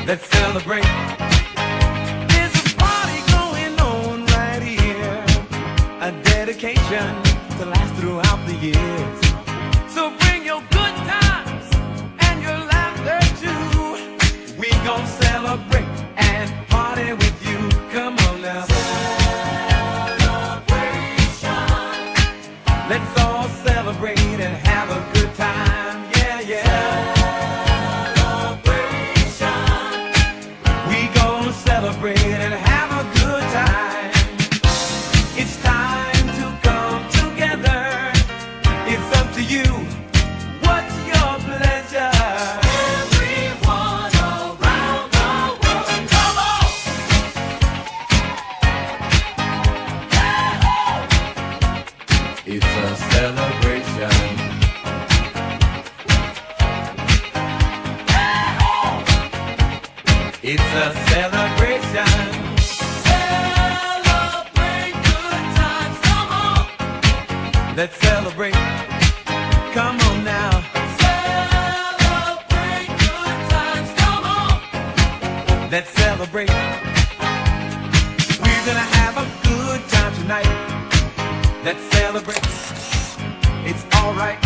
Let's celebrate. There's a party going on right here, a dedication to last throughout the years. So bring your good times and your laughter too. We gon' celebrate and party with you. Come on now. Celebration. Let's all celebrate and have a good time. Yeah, yeah. Celebrate and have a good time. It's time to come together. It's up to you. What's your pleasure? Everyone around the world, come on! It's a celebration. It's a celebration. Celebrate good times, come on. Let's celebrate. Come on now. Celebrate good times, come on. Let's celebrate. We're gonna have a good time tonight. Let's celebrate. It's alright.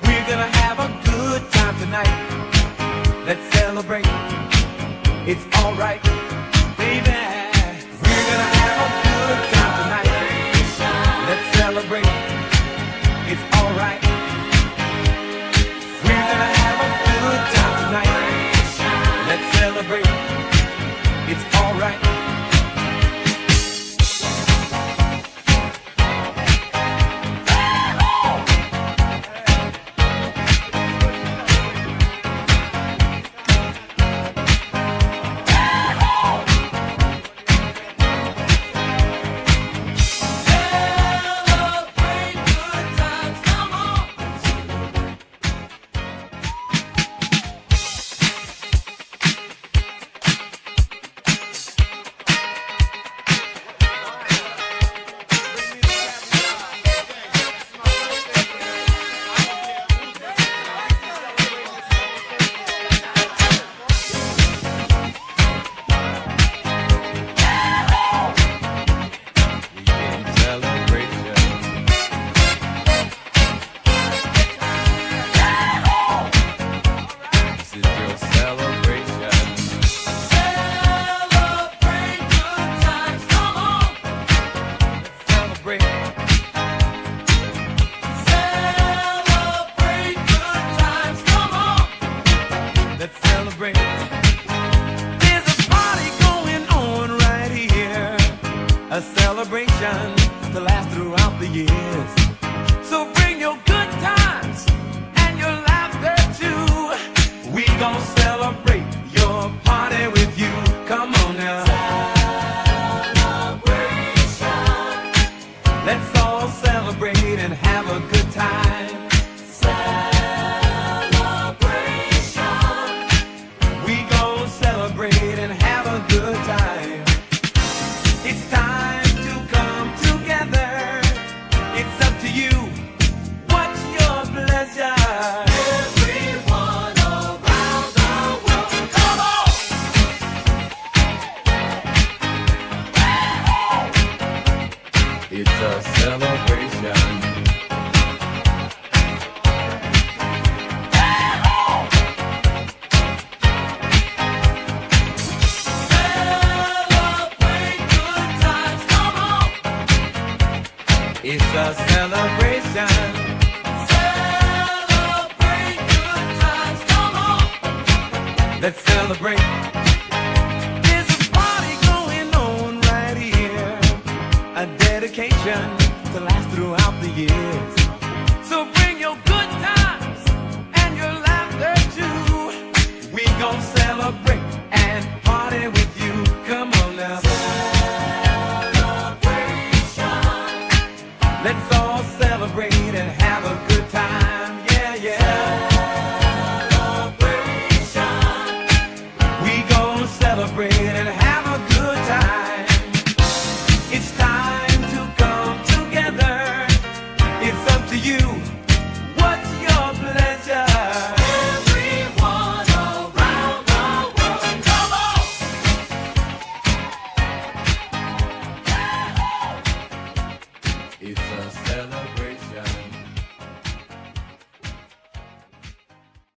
We're gonna have a good time tonight. Let's celebrate. It's alright, baby. We're gonna have a good time tonight. Let's celebrate. It's alright. We're gonna have a good time tonight. Let's celebrate. It's alright. A celebration to last throughout the years. So bring your good times and your laughter too. We gon' celebrate your party with you. Come on now. Celebration. Let's all celebrate and have a good time. Celebration. We gon' celebrate and have a good time. It's time to come together. It's up to you. What's your pleasure? Everyone around the world, come on! It's a celebration. It's a celebration. Celebrate good times, come on. Let's celebrate. There's a party going on right here, a dedication to last throughout the years. So bring your good times and your laughter too. We gon' celebrate and party with you. Come on now. Let's all celebrate and have a good time. Yeah, yeah.